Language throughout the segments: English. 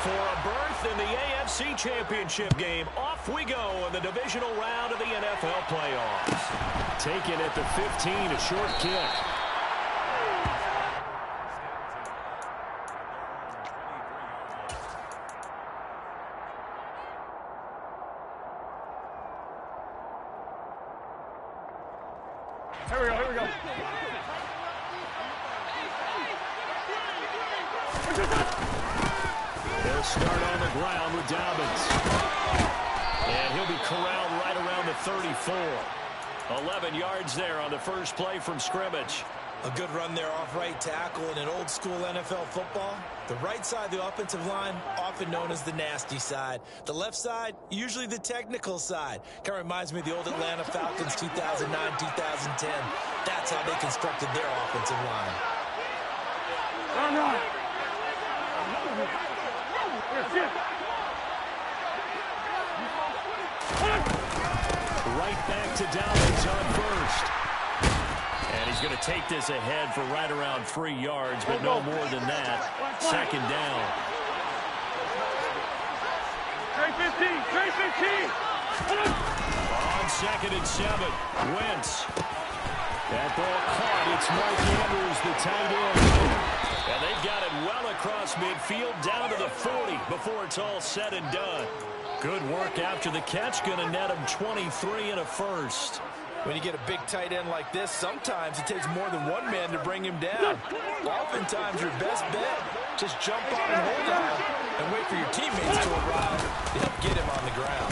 For a berth in the AFC Championship game, off we go in the divisional round of the NFL playoffs. Taken at the 15, a short kick. Here we go. They'll start on the ground with Dobbins. And he'll be corralled right around the 34. 11 yards there on the first play from scrimmage. A good run there off right tackle in an old school NFL football. The right side of the offensive line, often known as the nasty side. The left side, usually the technical side. Kind of reminds me of the old Atlanta Falcons 2009, 2010. That's how they constructed their offensive line. Run. Right back to Dobbins on first. And he's going to take this ahead for right around 3 yards, but no more than that. Second down. Trey 15. On 2nd and 7, Wentz. That ball caught. It's Mark Andrews, the tight end. And they've got it well across midfield down to the 40 before it's all said and done. Good work after the catch. Going to net him 23 and a first. When you get a big tight end like this, sometimes it takes more than one man to bring him down. Oftentimes, your best bet, just jump on and hold on and wait for your teammates to arrive to help get him on the ground.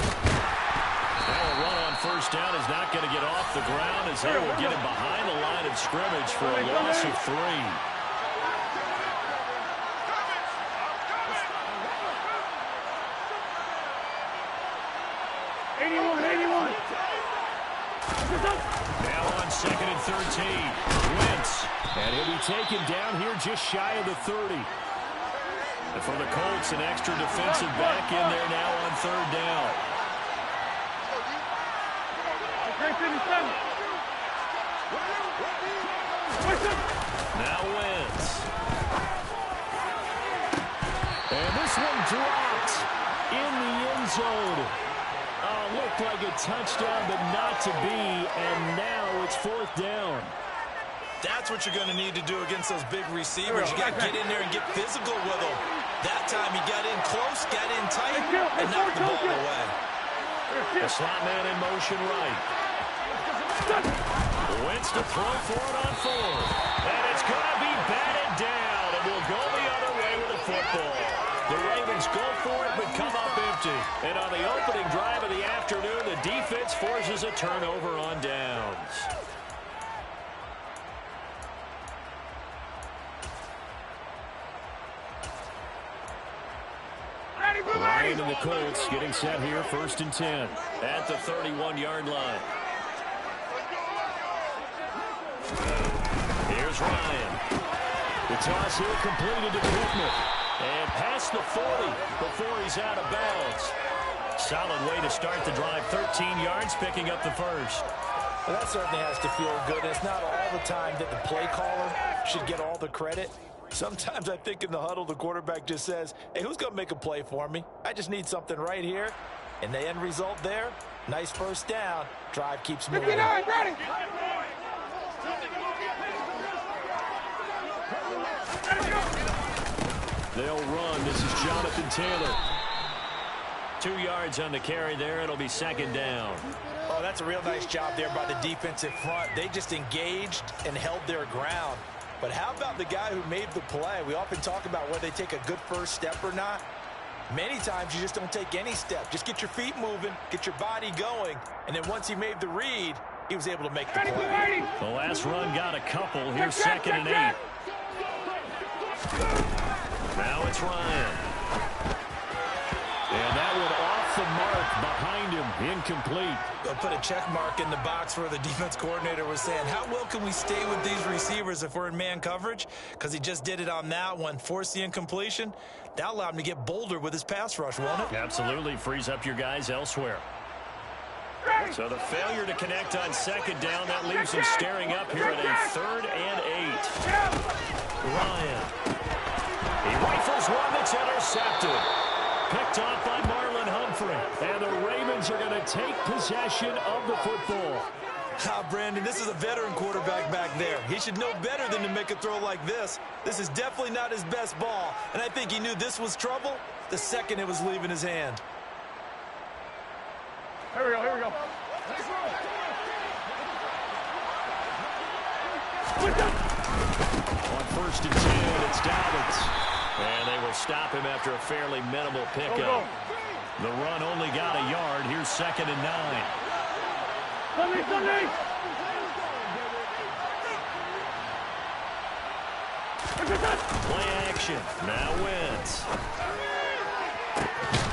Now a run on first down is not going to get off the ground as they will get him behind the line of scrimmage for a loss of 3. Now on 2nd and 13, Wentz. And he'll be taken down here just shy of the 30. And for the Colts, an extra defensive back in there now on 3rd down. Now Wentz. And this one dropped in the end zone. Looked like a touchdown, but not to be, and now it's 4th down. That's what you're going to need to do against those big receivers. You got to get in there and get physical with them. That time he got in close, got in tight, and knocked the ball away. The slot man in motion right. Wentz to throw for it on 4th. And it's going to be batted down, and we'll go the other way with the football. The Ravens go for it, but come up empty. And on the opening drive of the afternoon, the defense forces a turnover on downs. Ryan and the Colts getting set here, 1st and 10 at the 31-yard line. Here's Ryan. The toss here completed to Pittman. And past the 40 before he's out of bounds. Solid way to start the drive. 13 yards, picking up the first. Well, that certainly has to feel good. It's not all the time that the play caller should get all the credit. Sometimes I think in the huddle, the quarterback just says, hey, who's going to make a play for me? I just need something right here. And the end result there, nice first down. Drive keeps moving. 59, ready. They'll run. This is Jonathan Taylor. 2 yards on the carry there. It'll be 2nd down. Oh, that's a real nice job there by the defensive front. They just engaged and held their ground. But how about the guy who made the play? We often talk about whether they take a good first step or not. Many times you just don't take any step. Just get your feet moving, get your body going, and then once he made the read, he was able to make the play. The last run got a couple. Here's 2nd and 8. Now it's Ryan. And that one off the mark behind him, incomplete. They'll put a check mark in the box where the defense coordinator was saying, how well can we stay with these receivers if we're in man coverage? Because he just did it on that one, forced the incompletion. That allowed him to get bolder with his pass rush, won't it? Absolutely, frees up your guys elsewhere. So the failure to connect on 2nd down, that leaves him staring up here at a 3rd and 8. Ryan. He rifles one that's It's intercepted. Picked off by Marlon Humphrey. And the Ravens are going to take possession of the football. Brandon, this is a veteran quarterback back there. He should know better than to make a throw like this. This is definitely not his best ball, and I think he knew this was trouble the second it was leaving his hand. Here we go, here we go. On 1st and 10, it's Dobbins. And they will stop him after a fairly minimal pickup. The run only got a yard. Here's 2nd and 9. Sunday! Play action. Now Wentz.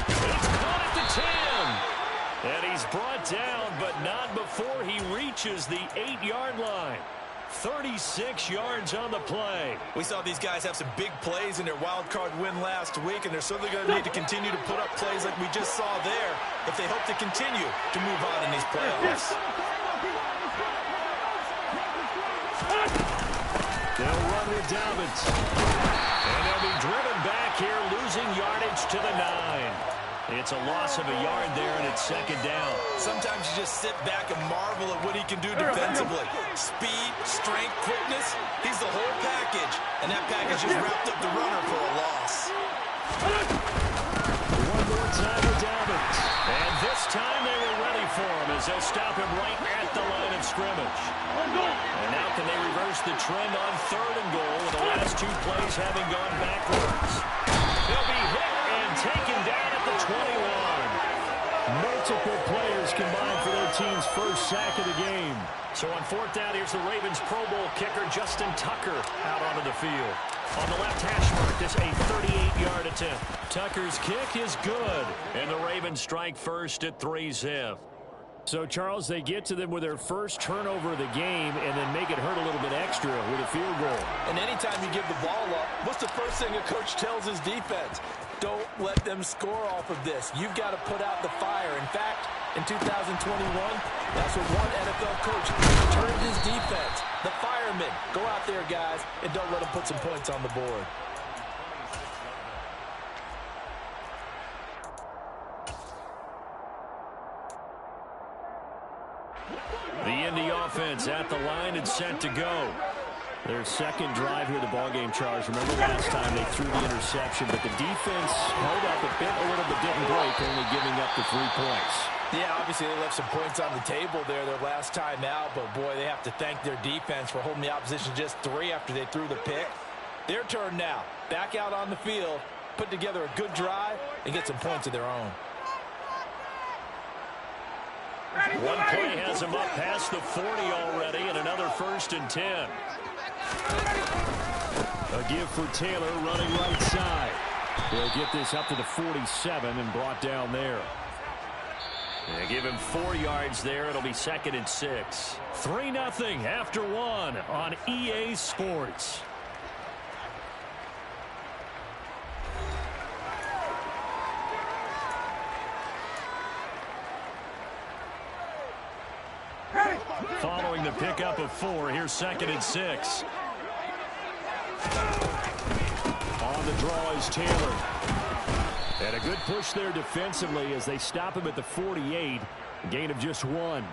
It's caught at the 10. And he's brought down, but not before he reaches the 8-yard line. 36 yards on the play. We saw these guys have some big plays in their wild card win last week, and they're certainly going to need to continue to put up plays like we just saw there if they hope to continue to move on in these playoffs. They'll run with Dobbins. And they'll be driven back here, losing yardage to the 9. It's a loss of a yard there, and it's 2nd down. Sometimes you just sit back and marvel at what he can do defensively. Speed, strength, quickness. He's the whole package, and that package just wrapped up the runner for a loss. One more time with Dobbins. And this time they were ready for him as they'll stop him right at the line of scrimmage. And now can they reverse the trend on 3rd and goal with the last 2 plays having gone backwards? They'll be hit and taken down at the 21. Multiple players combined for their team's first sack of the game. So on 4th down, here's the Ravens Pro Bowl kicker Justin Tucker out onto the field. On the left hash mark, this a 38-yard attempt. Tucker's kick is good, and the Ravens strike first at 3-0. So, Charles, they get to them with their first turnover of the game and then make it hurt a little bit extra with a field goal. And anytime you give the ball up, what's the first thing a coach tells his defense? Don't let them score off of this. You've got to put out the fire. In fact, in 2021, that's what one NFL coach turned his defense. The firemen. Go out there, guys, and don't let them put some points on the board. The Indy offense at the line and set to go. Their second drive here, the ballgame, Charles. Remember last time they threw the interception, but the defense held up a little bit, didn't break, only giving up the 3 points. Yeah, obviously they left some points on the table there their last time out, but boy, they have to thank their defense for holding the opposition just 3 after they threw the pick. Their turn now. Back out on the field, put together a good drive, and get some points of their own. One play has them up past the 40 already, and another 1st and 10. A give for Taylor running right side. They'll get this up to the 47 and brought down there. They give him 4 yards there. It'll be 2nd and 6. 3-0 after 1 on EA Sports. Following the pickup of 4, here's 2nd and 6. On the draw is Taylor. And a good push there defensively as they stop him at the 48. A gain of just 1.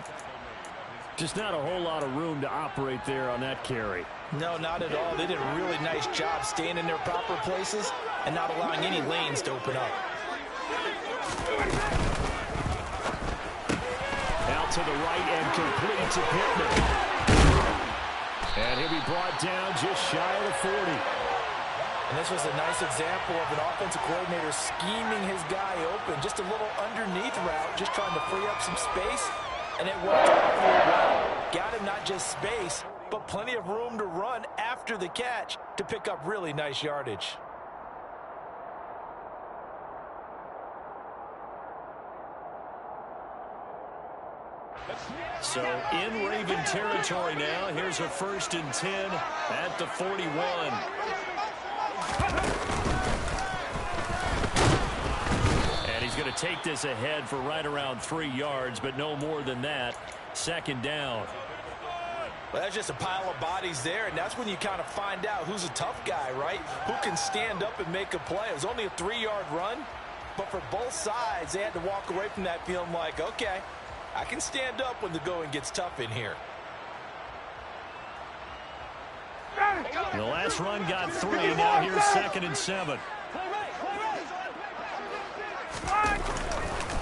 Just not a whole lot of room to operate there on that carry. No, not at all. They did a really nice job staying in their proper places and not allowing any lanes to open up. Out to the right and complete to Pittman. And he'll be brought down just shy of the 40. And this was a nice example of an offensive coordinator scheming his guy open. Just a little underneath route, just trying to free up some space. And it worked awfully well. Got him not just space, but plenty of room to run after the catch to pick up really nice yardage. So in Raven territory now. Here's a 1st and 10 at the 41. And he's going to take this ahead for right around 3 yards, but no more than that. 2nd down. Well, that's just a pile of bodies there, and that's when you kind of find out who's a tough guy, right? Who can stand up and make a play. It was only a 3-yard run, but for both sides, they had to walk away from that feeling like, okay, I can stand up when the going gets tough in here. The last run got 3. Now here's 2nd and 7.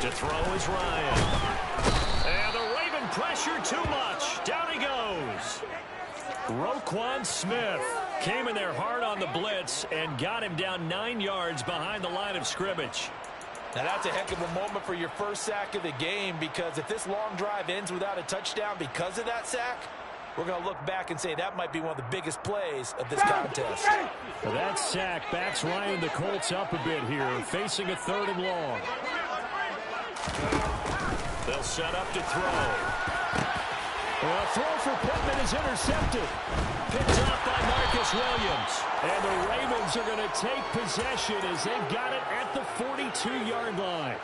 To throw is Ryan. And the Raven pressure too much. Down he goes. Roquan Smith came in there hard on the blitz and got him down 9 yards behind the line of scrimmage. Now that's a heck of a moment for your first sack of the game, because if this long drive ends without a touchdown because of that sack, we're going to look back and say that might be one of the biggest plays of this contest. Well, that sack backs Ryan the Colts up a bit here, facing a 3rd and long. They'll set up to throw. Well, a throw for Pittman is intercepted. Picked up by Marcus Williams. And the Ravens are going to take possession as they've got it at the 42-yard line.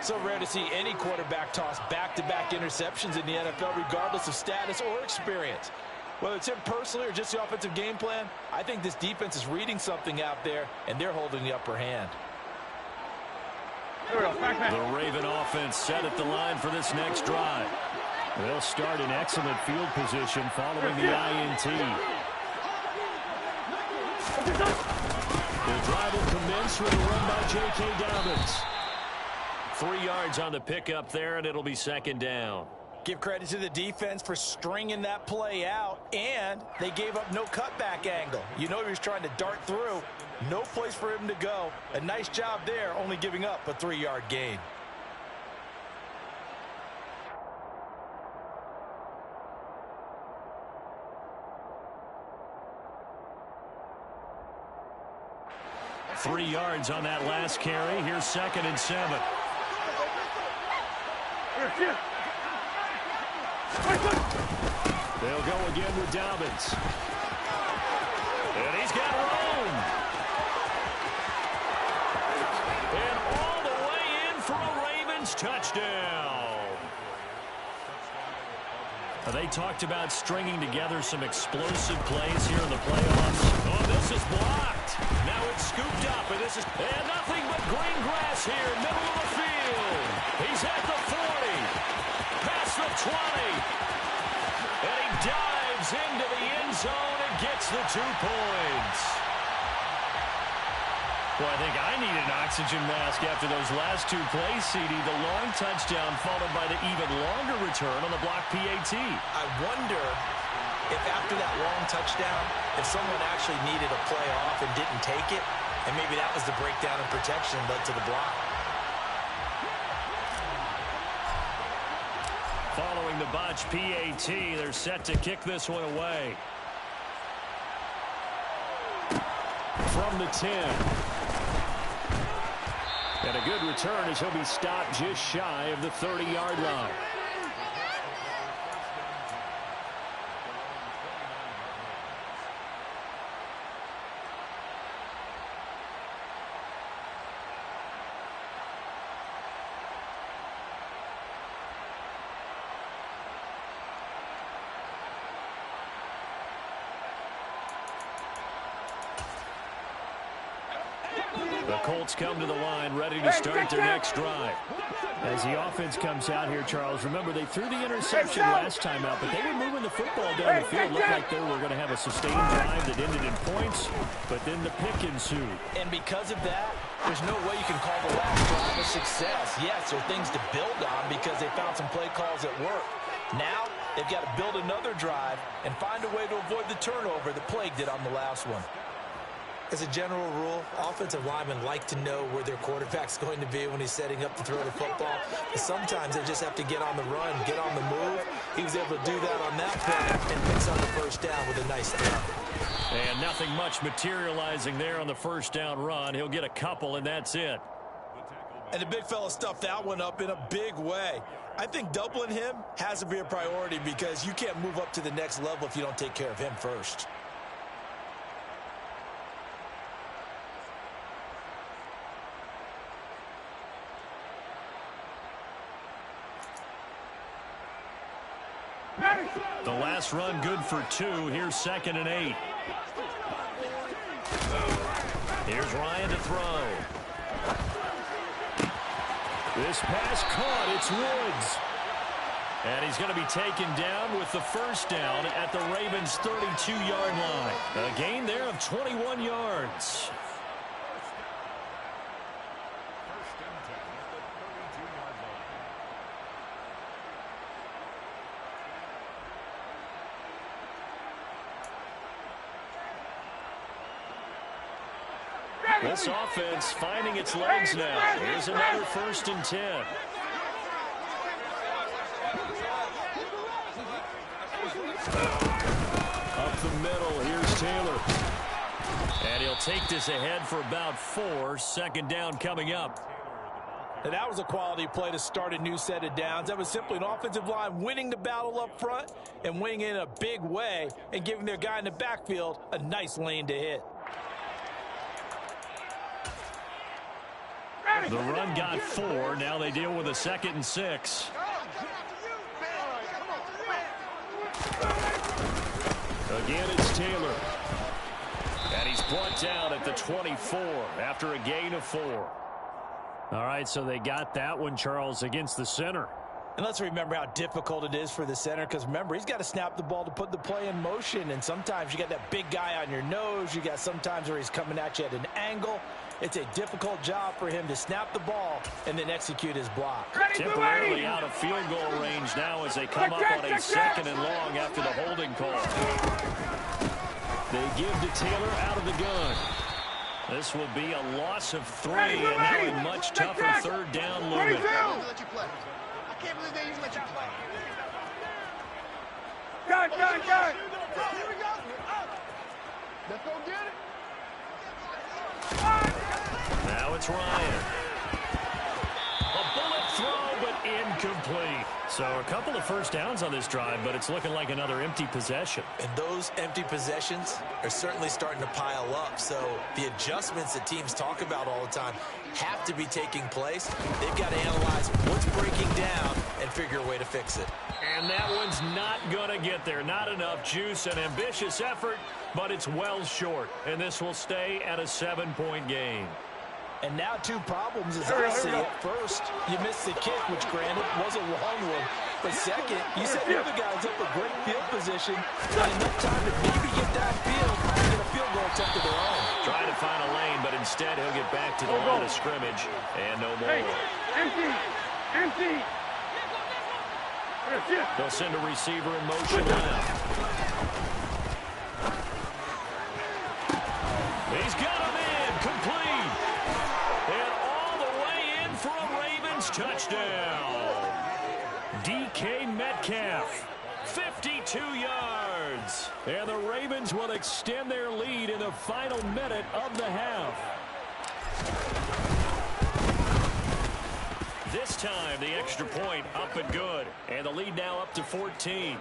So rare to see any quarterback toss back-to-back interceptions in the NFL, regardless of status or experience. Whether it's him personally or just the offensive game plan, I think this defense is reading something out there, and they're holding the upper hand. The Raven offense set at the line for this next drive. They'll start in excellent field position following the INT. The drive will commence with a run by J.K. Dobbins. 3 yards on the pickup there, and it'll be 2nd down. Give credit to the defense for stringing that play out, and they gave up no cutback angle. You know he was trying to dart through. No place for him to go. A nice job there, only giving up a 3-yard gain. Three yards on that last carry. Here's 2nd and 7. They'll go again with Dobbins. And he's got room. And all the way in for a Ravens touchdown. They talked about stringing together some explosive plays here in the playoffs. Oh, this is blocked. Now it's scooped up, and this is nothing but green grass here, middle of the field. He's at the 40, past the 20, and he dives into the end zone and gets the 2 points. Well, I think I need an oxygen mask after those last 2 plays, CD. The long touchdown followed by the even longer return on the block PAT. I wonder if after that long touchdown, if someone actually needed a play off and didn't take it, and maybe that was the breakdown in protection led to the block. Following the botch PAT, they're set to kick this one away. From the 10. And a good return as he'll be stopped just shy of the 30-yard line. The Colts come to the line, ready to start their next drive. As the offense comes out here, Charles, remember they threw the interception last time out, but they were moving the football down the field. Looked like they were going to have a sustained drive that ended in points, but then the pick ensued. And because of that, there's no way you can call the last drive a success. Yes, there are things to build on because they found some play calls that work. Now, they've got to build another drive and find a way to avoid the turnover that plagued it on the last one. As a general rule, offensive linemen like to know where their quarterback's going to be when he's setting up to throw the football. But sometimes they just have to get on the run, get on the move. He was able to do that on that play and picks up the first down with a nice throw. And nothing much materializing there on the first down run. He'll get a couple, and that's it. And the big fella stuffed that one up in a big way. I think doubling him has to be a priority because you can't move up to the next level if you don't take care of him first. The last run good for 2. Here's 2nd and 8. Here's Ryan to throw. This pass caught. It's Woods. And he's going to be taken down with the first down at the Ravens' 32-yard line. A gain there of 21 yards. This offense finding its legs now. Here's another 1st and 10. Up the middle, here's Taylor. And he'll take this ahead for about 4. 2nd down coming up. And that was a quality play to start a new set of downs. That was simply an offensive line winning the battle up front and winning in a big way and giving their guy in the backfield a nice lane to hit. The run got 4. Now they deal with a 2nd and 6. Again, it's Taylor. And he's brought down at the 24 after a gain of 4. All right, so they got that one, Charles, against the center. And let's remember how difficult it is for the center, because remember, he's got to snap the ball to put the play in motion, and sometimes you got that big guy on your nose. You got sometimes where he's coming at you at an angle. It's a difficult job for him to snap the ball and then execute his block. Temporarily out of field goal range now as they come up on a 2nd and long after the holding call. They give to Taylor out of the gun. This will be a loss of 3 and now a much tougher 3rd down looming. I can't believe they even let you play. Gun. Here we go. Let's go get it. Now it's Ryan. A bullet throw, but incomplete. So a couple of 1st downs on this drive, but it's looking like another empty possession. And those empty possessions are certainly starting to pile up. So the adjustments that teams talk about all the time have to be taking place. They've got to analyze what's breaking down and figure a way to fix it. And that one's not going to get there. Not enough juice, an ambitious effort, but it's well short. And this will stay at a 7-point game. And now 2 problems as I see it. First, you missed the kick, which granted was a long one. But second, you set the other guys up a great field position. Not enough time to maybe get downfield and get a field goal attempt of their own. Trying to find a lane, but instead he'll get back to the line of scrimmage. And no more. Hey, empty. They'll send a receiver in motion left. He's got him in, complete. And all the way in for a Ravens touchdown. DK Metcalf, 52 yards. And the Ravens will extend their lead in the final minute of the half. This time, the extra point up and good. And the lead now up to 14.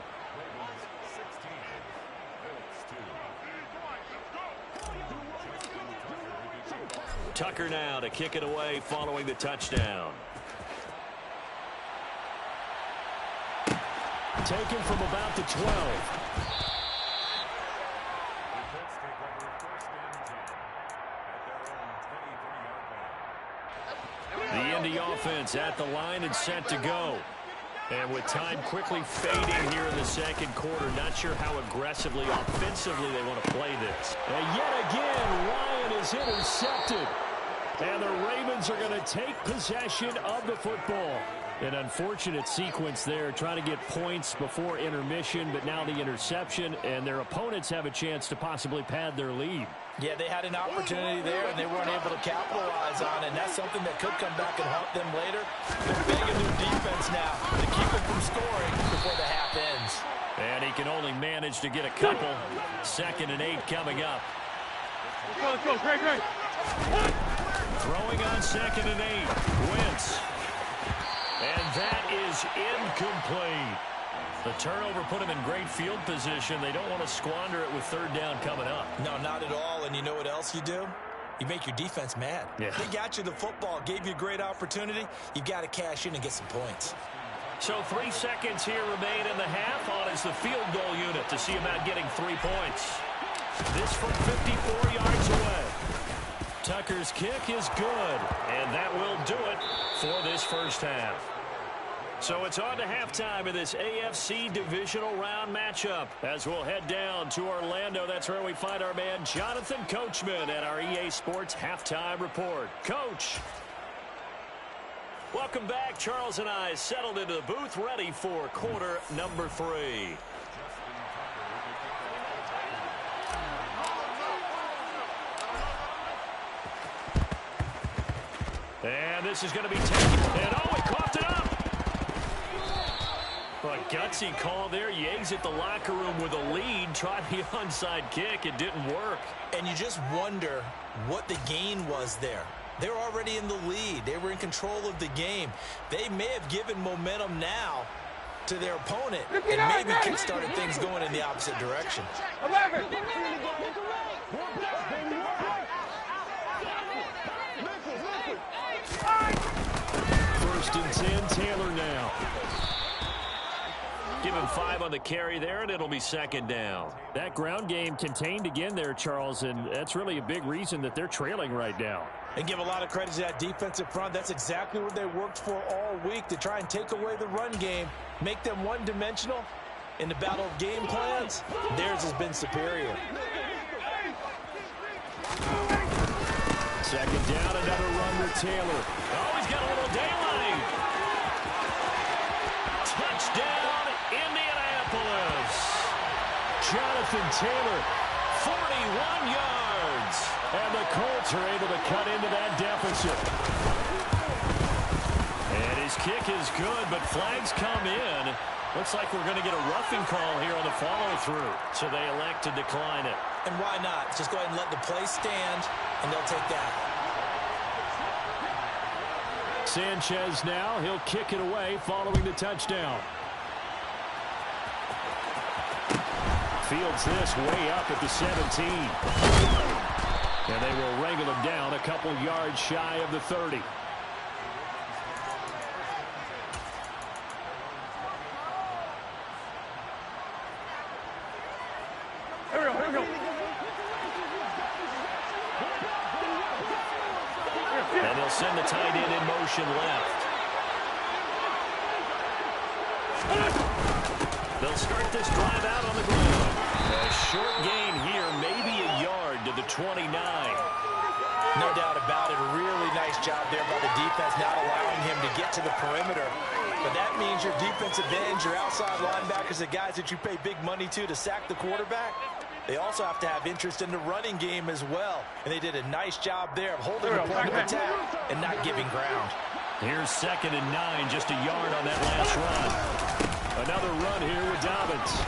Tucker now to kick it away following the touchdown. Taken from about the 12. The Indy offense at the line and set to go. And with time quickly fading here in the 2nd quarter, not sure how aggressively, offensively they want to play this. And yet again, Ryan is intercepted. And the Ravens are going to take possession of the football. An unfortunate sequence there, trying to get points before intermission, but now the interception, and their opponents have a chance to possibly pad their lead. Yeah, they had an opportunity there, and they weren't able to capitalize on it, and that's something that could come back and haunt them later. They're begging their defense now to keep them from scoring before the half ends. And he can only manage to get a couple. 2nd and 8 coming up. Let's go, Greg. Throwing on 2nd and 8. Wentz. And that is incomplete. The turnover put him in great field position. They don't want to squander it with 3rd down coming up. No, not at all. And you know what else you do? You make your defense mad. Yeah. They got you the football, gave you a great opportunity. You've got to cash in and get some points. So 3 seconds here remain in the half on as the field goal unit to see about getting 3 points. This from 54 yards away. Tucker's kick is good, and that will do it for this first half. So it's on to halftime in this AFC divisional round matchup as we'll head down to Orlando. That's where we find our man Jonathan Coachman at our EA Sports Halftime Report. Coach. Welcome back. Charles and I settled into the booth ready for quarter number 3. And this is going to be taken. And oh, he coughed it up. A gutsy call there. You exit the locker room with a lead. Tried the onside kick. It didn't work. And you just wonder what the gain was there. They were already in the lead. They were in control of the game. They may have given momentum now to their opponent and maybe kick-started things going in the opposite direction. 1st and 10, Taylor now. Give him 5 on the carry there, and it'll be 2nd down. That ground game contained again there, Charles, and that's really a big reason that they're trailing right now. And give a lot of credit to that defensive front. That's exactly what they worked for all week, to try and take away the run game, make them one-dimensional. In the battle of game plans, theirs has been superior. 2nd down, another run with Taylor. Oh, he's got a little daylight. Touchdown, Indianapolis. Jonathan Taylor, 41 yards. And the Colts are able to cut into that deficit. And his kick is good, but flags come in. Looks like we're going to get a roughing call here on the follow-through. So they elect to decline it. And why not? Just go ahead and let the play stand, and they'll take that. Sanchez now. He'll kick it away following the touchdown. Fields this way up at the 17. And they will wrangle him down a couple yards shy of the 30. Here we go. And they'll send the tight end in motion left. They'll start this drive out on the ground. A short gain here, maybe a yard to the 29. No doubt about it. A really nice job there by the defense, not allowing him to get to the perimeter. But that means your defensive ends, your outside linebackers, the guys that you pay big money to sack the quarterback, they also have to have interest in the running game as well. And they did a nice job there of holding the point of attack and not giving ground. Here's 2nd and 9, just a yard on that last run. Another run here with Dobbins.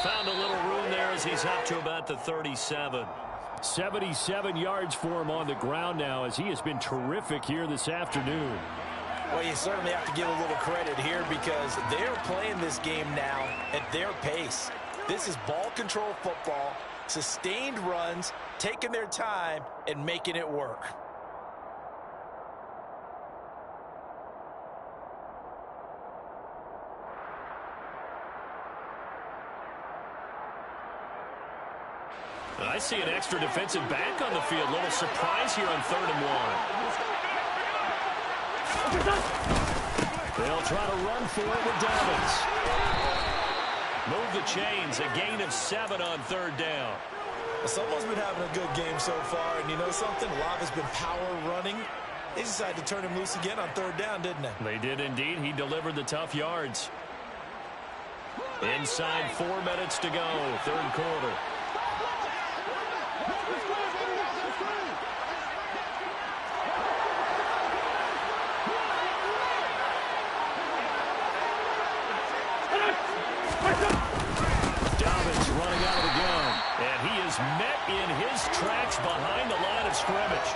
Found a little room there as he's up to about the 37. 77 yards for him on the ground now as he has been terrific here this afternoon. Well, you certainly have to give a little credit here because they're playing this game now at their pace. This is ball control football, sustained runs, taking their time, and making it work. I see an extra defensive back on the field. Little surprise here on 3rd and 1. They'll try to run for it with Dobbins. Move the chains. A gain of 7 on 3rd down. Well, someone's been having a good game so far, and you know something? A lot has been power running. They decided to turn him loose again on 3rd down, didn't they? They did indeed. He delivered the tough yards. Inside 4 minutes to go, 3rd quarter. Dobbins running out of the gun. And he is met in his tracks behind the line of scrimmage.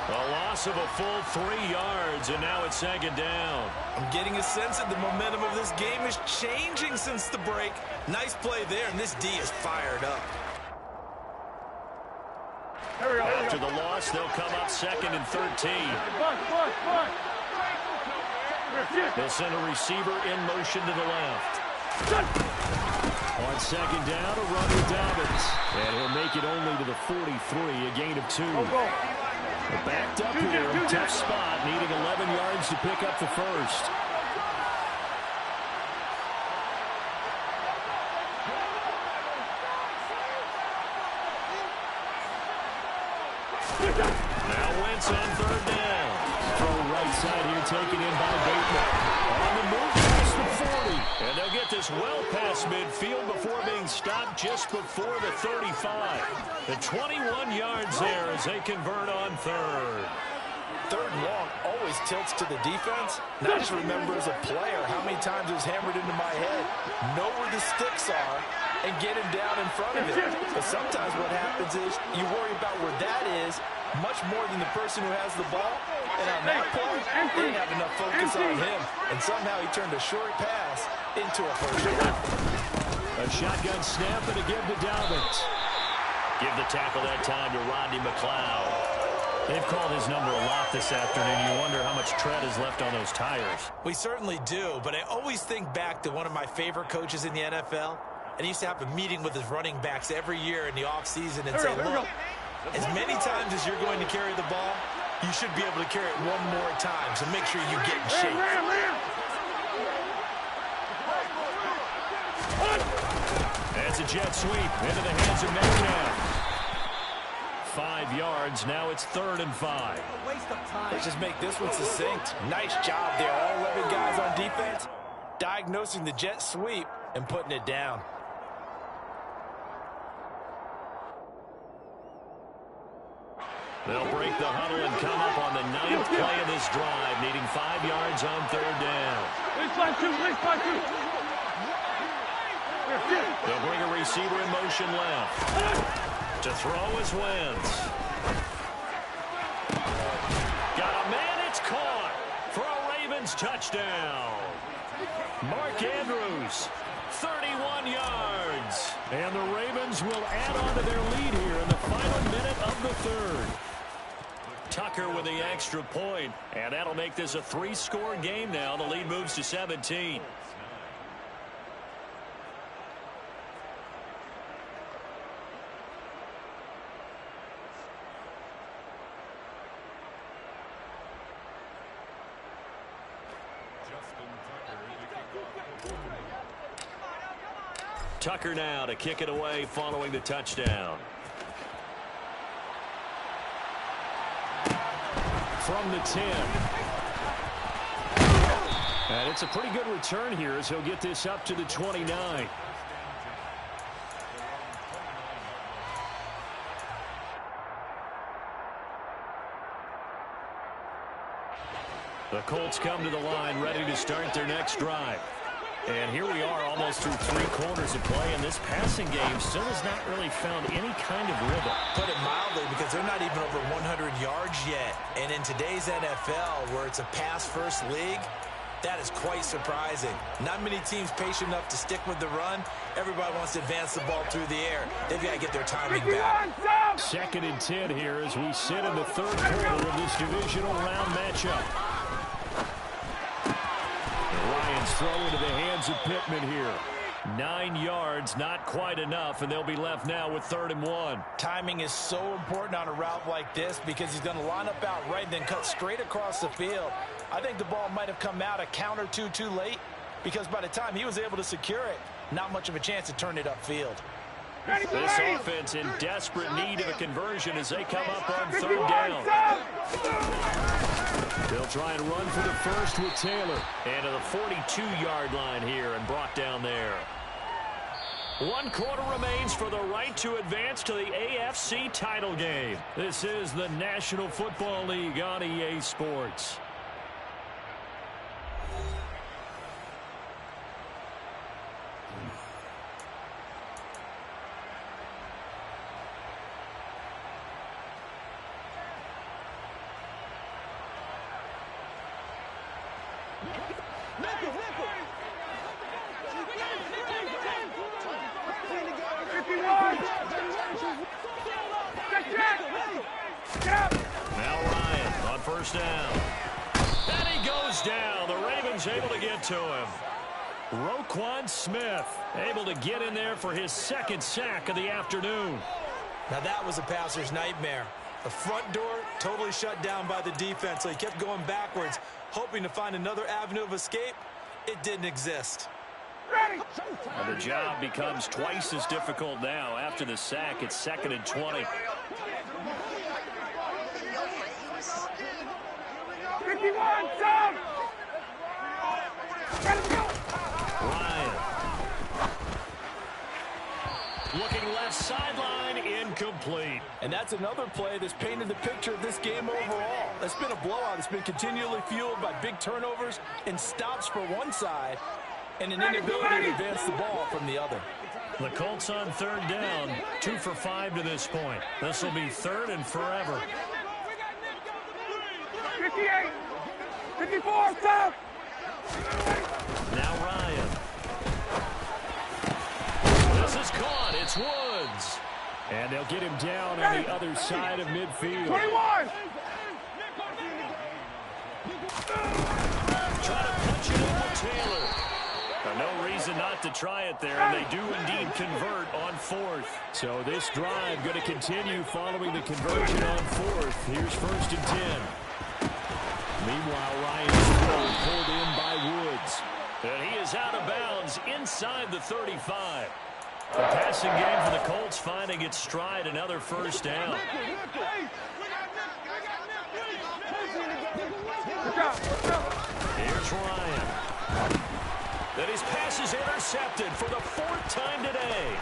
A loss of a full 3 yards, and now it's 2nd down. I'm getting a sense that the momentum of this game is changing since the break. Nice play there, and this D is fired up. After the loss, they'll come up 2nd and 13. They'll send a receiver in motion to the left. On second down, a run with Dobbins. And he'll make it only to the 43, a gain of 2. They're backed up here, tough spot, needing 11 yards to pick up the first. Now Wentz on third down. Throw right side here, taken in by Bateman. On the move past the 40. And they'll get this well past midfield before being stopped just before the 35. The 21 yards there as they convert on third. Third and long always tilts to the defense. And I just remember as a player how many times it was hammered into my head. Know where the sticks are and get him down in front of it. But sometimes what happens is you worry about where that is much more than the person who has the ball. And on that play, they didn't have enough focus on him. And somehow he turned a short pass into a first down. A shotgun snap and a give to Dobbins. Give the tackle that time to Rodney McLeod. They've called his number a lot this afternoon. You wonder how much tread is left on those tires. We certainly do, but I always think back to one of my favorite coaches in the NFL. And he used to have a meeting with his running backs every year in the offseason and say, look, as many times as you're going to carry the ball, you should be able to carry it one more time, so make sure you get in shape. That's a jet sweep into the hands of Metcalf. 5 yards, now it's 3rd and 5. Let's just make this one succinct. Nice job there, all 11 guys on defense, diagnosing the jet sweep and putting it down. They'll break the huddle and come up on the 9th play of this drive, needing 5 yards on 3rd down. They'll bring a receiver in motion left. To throw is Wentz. Got a man, it's caught for a Ravens touchdown. Mark Andrews, 31 yards. And the Ravens will add on to their lead here in the final minute of the 3rd. Tucker with the extra point, and that'll make this a 3-score game now. The lead moves to 17. Tucker now to kick it away following the touchdown. From the 10. And it's a pretty good return here as he'll get this up to the 29. The Colts come to the line ready to start their next drive. And here we are almost through 3 quarters of play, and this passing game still has not really found any kind of rhythm. Put it mildly, because they're not even over 100 yards yet. And in today's NFL, where it's a pass-first league, that is quite surprising. Not many teams patient enough to stick with the run. Everybody wants to advance the ball through the air. They've got to get their timing back. 2nd and 10 here as we sit in the 3rd quarter of this divisional round matchup. Ryan's throw into the hands of Pittman here. 9 yards, not quite enough, and they'll be left now with 3rd and 1. Timing is so important on a route like this because he's going to line up out right and then cut straight across the field. I think the ball might have come out a count or two too late because by the time he was able to secure it, not much of a chance to turn it upfield. This offense in desperate need of a conversion as they come up on 3rd down. They'll try and run for the first with Taylor. And to the 42-yard line here and brought down there. 1 quarter remains for the right to advance to the AFC title game. This is the National Football League on EA Sports. Now Ryan on 1st down. And he goes down. The Ravens able to get to him. Roquan Smith able to get in there for his second sack of the afternoon. Now that was a passer's nightmare. The front door totally shut down by the defense, so he kept going backwards, hoping to find another avenue of escape. It didn't exist. And the job becomes twice as difficult now. After the sack, it's 2nd and 20. 51, down! Ryan. Looking left sideline, incomplete. And that's another play that's painted the picture of this game overall. It's been a blowout. It's been continually fueled by big turnovers and stops for one side and an inability to advance the ball from the other. The Colts on 3rd down, 2 for 5 to this point. This will be 3rd and forever. 58, 54, stop! Now Ryan. This is caught. It's Woods. And they'll get him down on the other side of midfield. 21! Try to punch it over Taylor. No reason not to try it there, and they do indeed convert on 4th. So this drive going to continue following the conversion on 4th. Here's 1st and 10. Meanwhile, Ryan's throw pulled in by Woods. And he is out of bounds inside the 35. The passing game for the Colts finding its stride, another 1st down. Here's Ryan. Then his pass is intercepted for the 4th time today.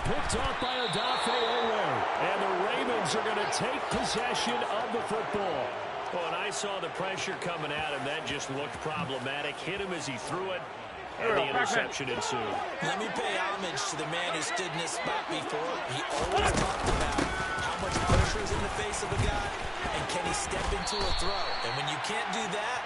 Picked off by Odafe-Oweh. And the Ravens are going to take possession of the football. Oh, and I saw the pressure coming at him. That just looked problematic. Hit him as he threw it, and the interception ensued. Let me pay homage to the man who stood in this spot before. He always talked about how much pressure is in the face of a guy, and can he step into a throw. And when you can't do that,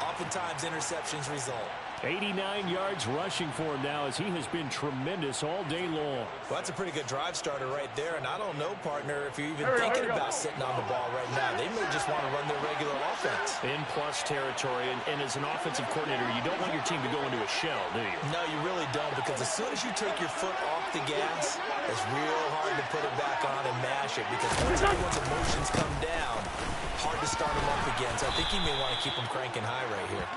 oftentimes interceptions result. 89 yards rushing for him now as he has been tremendous all day long. Well, that's a pretty good drive starter right there. And I don't know, partner, if you're even thinking about sitting on the ball right now. They may just want to run their regular offense. In plus territory. And as an offensive coordinator, you don't want your team to go into a shell, do you? No, you really don't. Because as soon as you take your foot off the gas, it's real hard to put it back on and mash it. Because once everyone's emotions come down, hard to start them up again. So I think you may want to keep them cranking high right here.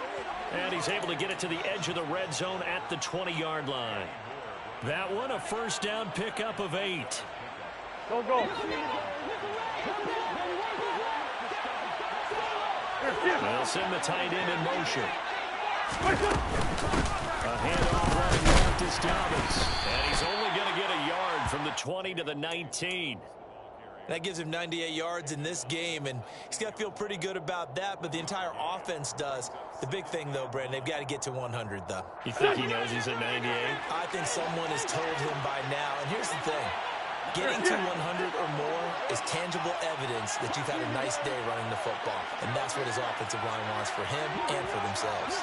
And he's able to get it to the edge of the red zone at the 20-yard line. That one, a 1st down pickup of 8. Go, go. They'll send the tight end in motion. A handoff running Marcus Dobbins. And he's only going to get a yard from the 20 to the 19. That gives him 98 yards in this game, and he's got to feel pretty good about that, but the entire offense does. The big thing, though, Brandon, they've got to get to 100, though. You think he knows he's at 98? I think someone has told him by now, and here's the thing. Getting to 100 or more is tangible evidence that you've had a nice day running the football, and that's what his offensive line wants for him and for themselves.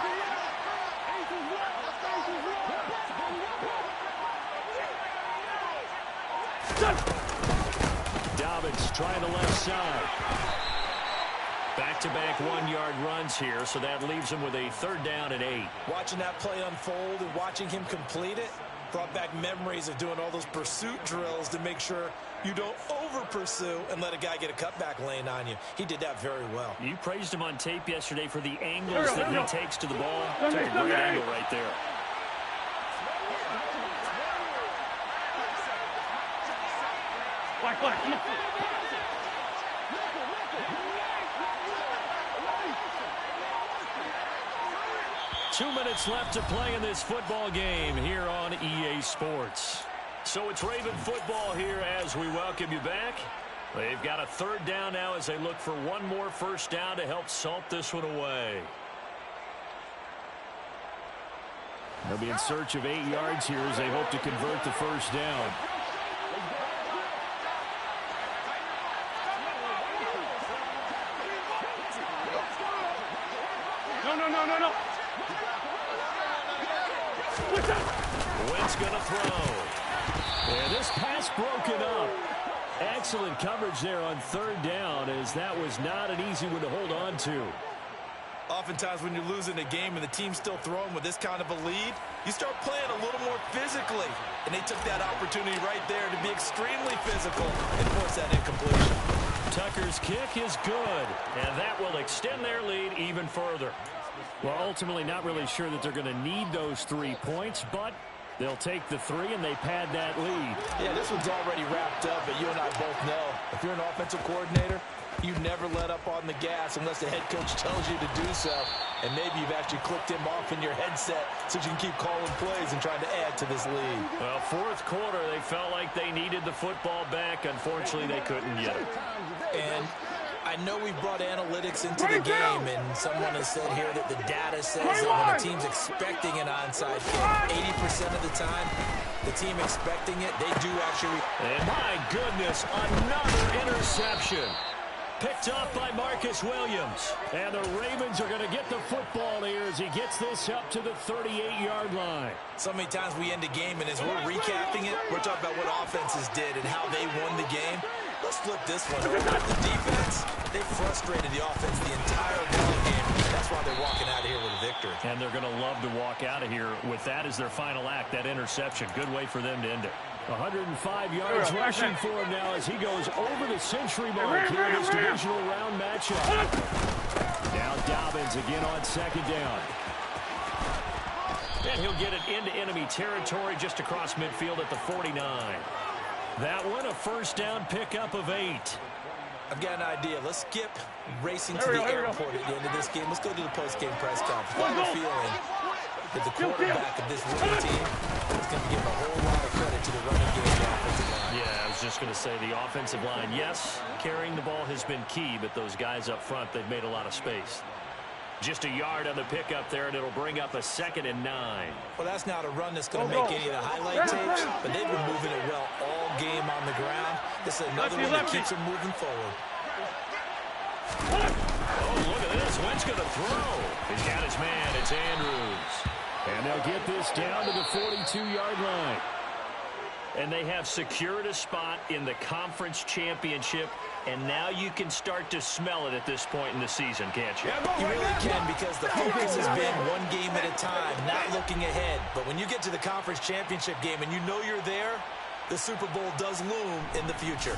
Dobbins trying the left side. Back-to-back 1-yard runs here, so that leaves him with a 3rd down and 8. Watching that play unfold and watching him complete it brought back memories of doing all those pursuit drills to make sure you don't over-pursue and let a guy get a cutback lane on you. He did that very well. You praised him on tape yesterday for the angles that he takes to the ball. Took a great angle right there. Black. 2 minutes left to play in this football game here on EA Sports. So it's Raven football here as we welcome you back. They've got a 3rd down now as they look for one more 1st down to help salt this one away. They'll be in search of 8 yards here as they hope to convert the 1st down. No. Wentz going to throw. And this pass broken up. Excellent coverage there on 3rd down, as that was not an easy one to hold on to. Oftentimes when you're losing a game and the team's still throwing with this kind of a lead, you start playing a little more physically. And they took that opportunity right there to be extremely physical and force that incompletion. Tucker's kick is good, and that will extend their lead even further. Well, ultimately not really sure that they're going to need those 3 points, but they'll take the 3 and they pad that lead. Yeah, this one's already wrapped up, but you and I both know if you're an offensive coordinator, you never let up on the gas unless the head coach tells you to do so. And maybe you've actually clicked him off in your headset so you can keep calling plays and trying to add to this lead. Well, fourth quarter, they felt like they needed the football back. Unfortunately, they couldn't get it. And I know we've brought analytics into the game, and someone has said here that the data says that when a team's expecting an onside kick, 80% of the time, the team expecting it, they do actually. And my goodness, another interception. Picked off by Marcus Williams. And the Ravens are going to get the football here as he gets this up to the 38-yard line. So many times we end a game, and as we're recapping it, we're talking about what offenses did and how they won the game. Let's flip this one over. The defense, they frustrated the offense the entire ball game. That's why they're walking out of here with a victory. And they're going to love to walk out of here with that as their final act, that interception. Good way for them to end it. 105 yards rushing for him now as he goes over the century mark here in this divisional round matchup. Now Dobbins again on second down. And he'll get it into enemy territory just across midfield at the 49. That one, a first down pickup of 8. I've got an idea. Let's skip racing to the airport at the end of this game. Let's go to the post-game press conference. I have a feeling that the quarterback of this winning team is going to give a whole lot of credit to the running game and the offensive line. Yeah, I was just going to say the offensive line, yes, carrying the ball has been key, but those guys up front, they've made a lot of space. Just a yard on the pickup there, and it'll bring up a 2nd and 9. Well, that's not a run that's going to make any of the highlight tapes, but they've been moving it well all game on the ground. This is another one that keeps them moving forward. Oh, look at this. Wentz going to throw. He's got his man. It's Andrews. And they'll get this down to the 42-yard line. And they have secured a spot in the conference championship, and now you can start to smell it at this point in the season, can't you? You really can, because the focus has been one game at a time, not looking ahead. But when you get to the conference championship game and you know you're there, the Super Bowl does loom in the future.